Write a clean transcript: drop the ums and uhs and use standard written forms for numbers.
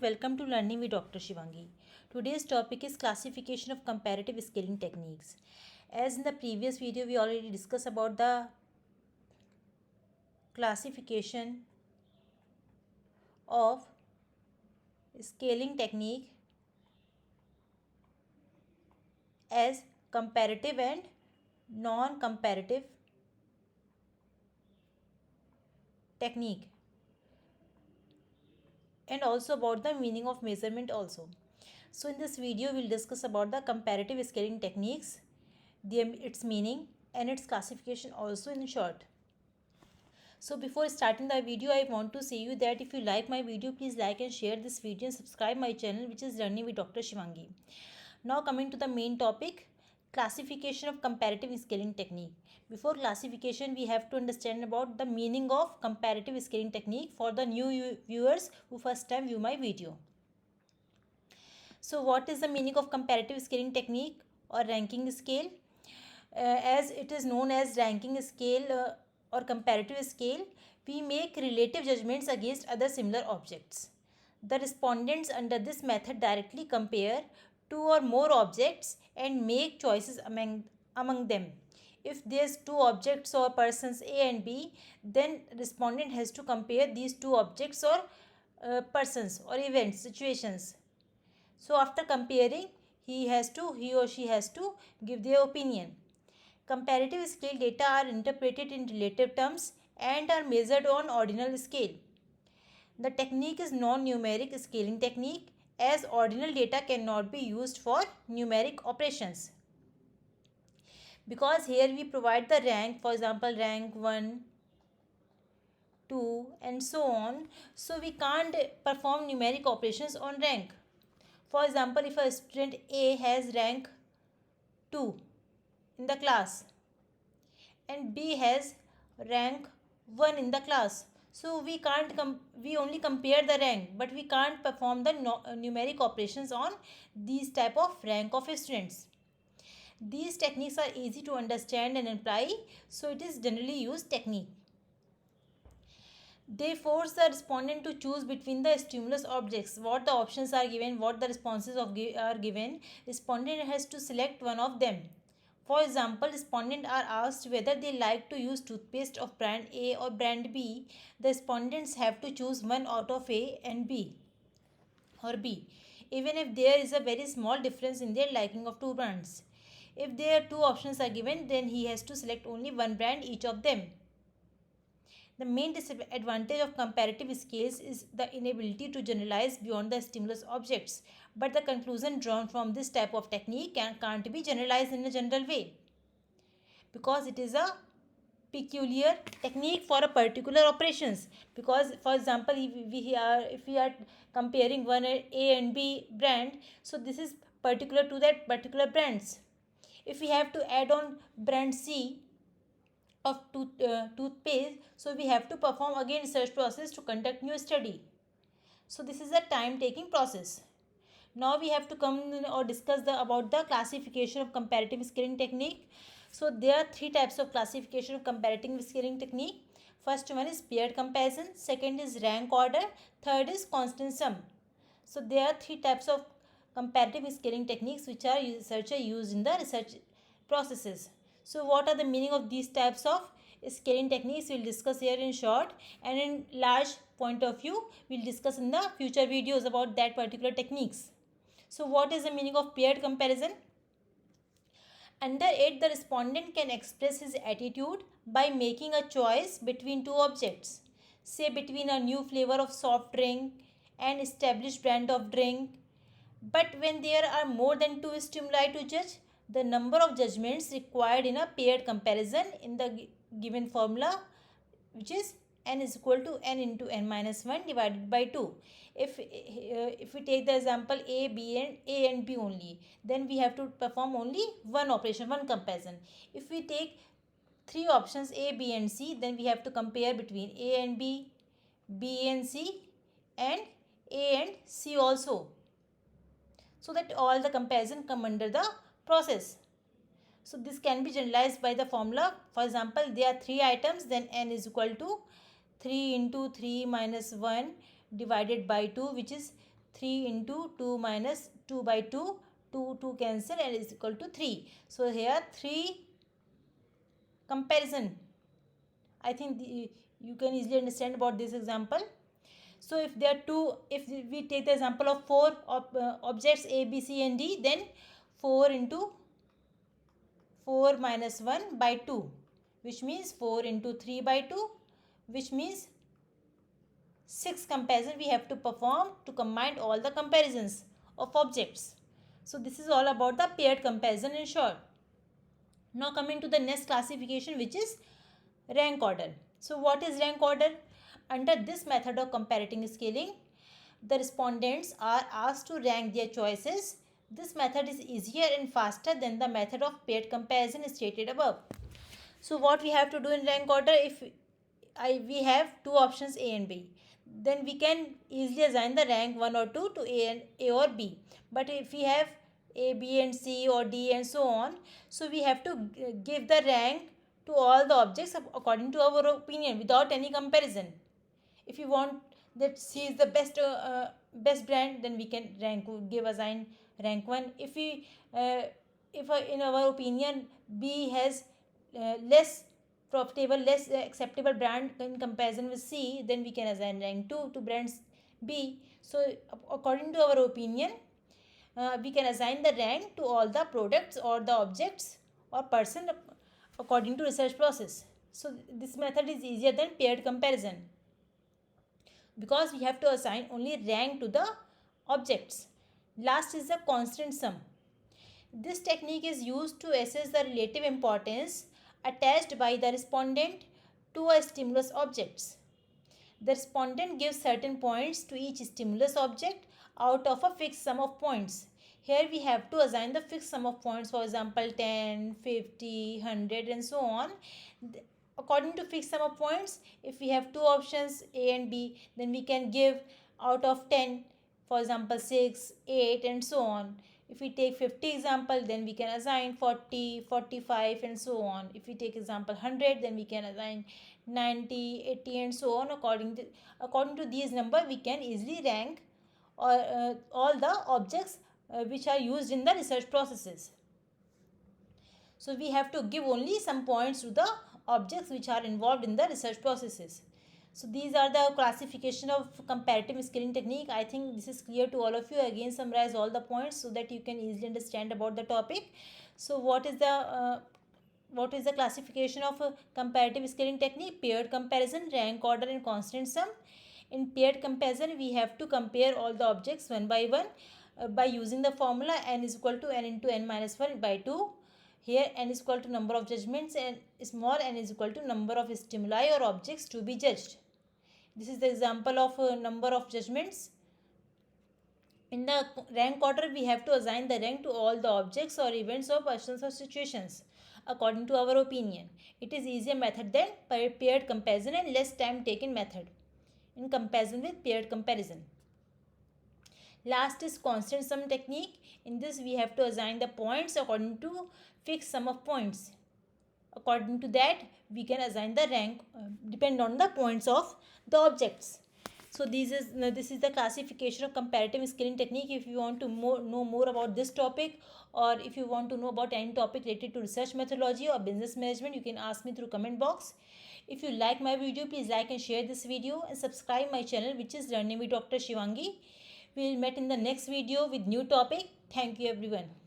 welcome to Learning with Dr. Shivangi. Today's topic is classification of comparative scaling techniques. As in the previous video, we already discussed about the classification of scaling technique as comparative and non-comparative technique, and also about the meaning of measurement also. So in this video we'll discuss about the comparative scaling techniques, its meaning and its classification also in short. So before starting the video, I want to say you that if you like my video, please like and share this video and subscribe my channel, which is Learning with Dr. Shivangi. Now coming to the main topic, classification of comparative scaling technique. Before classification, we have to understand about the meaning of comparative scaling technique for the new viewers who first time view my video. So what is the meaning of comparative scaling technique or ranking scale? As it is known as ranking scale or comparative scale, we make relative judgments against other similar objects. The respondents under this method directly compare two or more objects and make choices among them. If there's two objects or persons A and B, then respondent has to compare these two objects or persons or events, situations. So after comparing, he or she has to give their opinion. Comparative scale data are interpreted in relative terms and are measured on ordinal scale. The technique is non-numeric scaling technique, as ordinal data cannot be used for numeric operations. Because here we provide the rank, for example rank 1, 2 and so on. So we can't perform numeric operations on rank. For example, if a student A has rank 2 in the class and B has rank 1 in the class, so we can't we only compare the rank, but we can't perform the numeric operations on these type of rank of students. These techniques are easy to understand and apply, so it is generally used technique. They force the respondent to choose between the stimulus objects. What the options are given, what the responses are given, respondent has to select one of them. For example, respondents are asked whether they like to use toothpaste of brand A or brand B. The respondents have to choose one out of A and B or B, even if there is a very small difference in their liking of two brands. If there are two options are given, then he has to select only one brand each of them. The main disadvantage of comparative scales is the inability to generalize beyond the stimulus objects, but the conclusion drawn from this type of technique can't be generalized in a general way, because it is a peculiar technique for a particular operations. Because for example, if we are comparing one A and B brand, so this is particular to that particular brands. If we have to add on brand C of toothpaste, so we have to perform again research process to conduct new study. So this is a time taking process. Now we have to come or discuss about the classification of comparative scaling technique. So there are three types of classification of comparative scaling technique. First one is paired comparison, second is rank order, third is constant sum. So there are three types of comparative scaling techniques which are used in the research processes. So what are the meaning of these types of scaling techniques, we'll discuss here in short, and in large point of view we'll discuss in the future videos about that particular techniques. So what is the meaning of paired comparison? Under it, the respondent can express his attitude by making a choice between two objects, say between a new flavor of soft drink and established brand of drink. But when there are more than two stimuli to judge, the number of judgments required in a paired comparison in the given formula, which is n is equal to n into n minus 1 divided by 2. If we take the example A and B only, then we have to perform only one operation, one comparison. If we take three options A, B and C, then we have to compare between A and B, B and C and A and C also, so that all the comparison come under the process. So this can be generalized by the formula. For example, there are three items, then n is equal to 3 into 3 minus 1 divided by 2, which is 3 into 2 minus 2 by 2, 2 cancel and is equal to 3. So here 3 comparison. I think you can easily understand about this example. So if there are two, if we take the example of four objects A, B, C and D, then 4 into 4 minus 1 by 2, which means 4 into 3 by 2, which means 6 comparison we have to perform to combine all the comparisons of objects. So this is all about the paired comparison in short. Now coming to the next classification, which is rank order. So what is rank order? Under this method of comparative scaling, the respondents are asked to rank their choices. This method is easier and faster than the method of paired comparison stated above. So what we have to do in rank order, if we have two options A and B, then we can easily assign the rank 1 or 2 to A or B. But if we have A, B and C or D and so on, so we have to give the rank to all the objects according to our opinion without any comparison. If you want that C is the best brand, then we can assign rank 1. If we if in our opinion B has less profitable, less acceptable brand in comparison with C, then we can assign rank 2 to brands B. So according to our opinion, we can assign the rank to all the products or the objects or person according to research process. So this method is easier than paired comparison, because we have to assign only rank to the objects. Last is the constant sum. This technique is used to assess the relative importance attached by the respondent to a stimulus objects. The respondent gives certain points to each stimulus object out of a fixed sum of points. Here we have to assign the fixed sum of points, for example 10, 50, 100 and so on. According to fixed sum of points, if we have two options A and B, then we can give out of 10, for example 6, 8 and so on. If we take 50 example, then we can assign 40, 45 and so on. If we take example 100, then we can assign 90, 80 and so on. According to these number, we can easily rank all the objects which are used in the research processes. So we have to give only some points to the objects which are involved in the research processes. So these are the classification of comparative scaling technique. I think this is clear to all of you. Again summarize all the points so that you can easily understand about the topic. So what is the classification of comparative scaling technique? Paired comparison, rank order and constant sum. In paired comparison, we have to compare all the objects one by one by using the formula n is equal to n into n minus 1 by 2. Here n is equal to number of judgments and small n is equal to number of stimuli or objects to be judged. This is the example of number of judgments. In the rank order, we have to assign the rank to all the objects or events or persons or situations according to our opinion. It is easier method than paired comparison and less time taken method in comparison with paired comparison. Last is constant sum technique. In this, we have to assign the points according to fixed sum of points. According to that, we can assign the rank depend on the points of the objects. So this is the classification of comparative scaling technique. If you want to know more about this topic, or if you want to know about any topic related to research methodology or business management, you can ask me through comment box. If you like my video, please like and share this video and subscribe my channel, which is Learning with Dr. Shivangi. We will meet in the next video with new topic. Thank you everyone.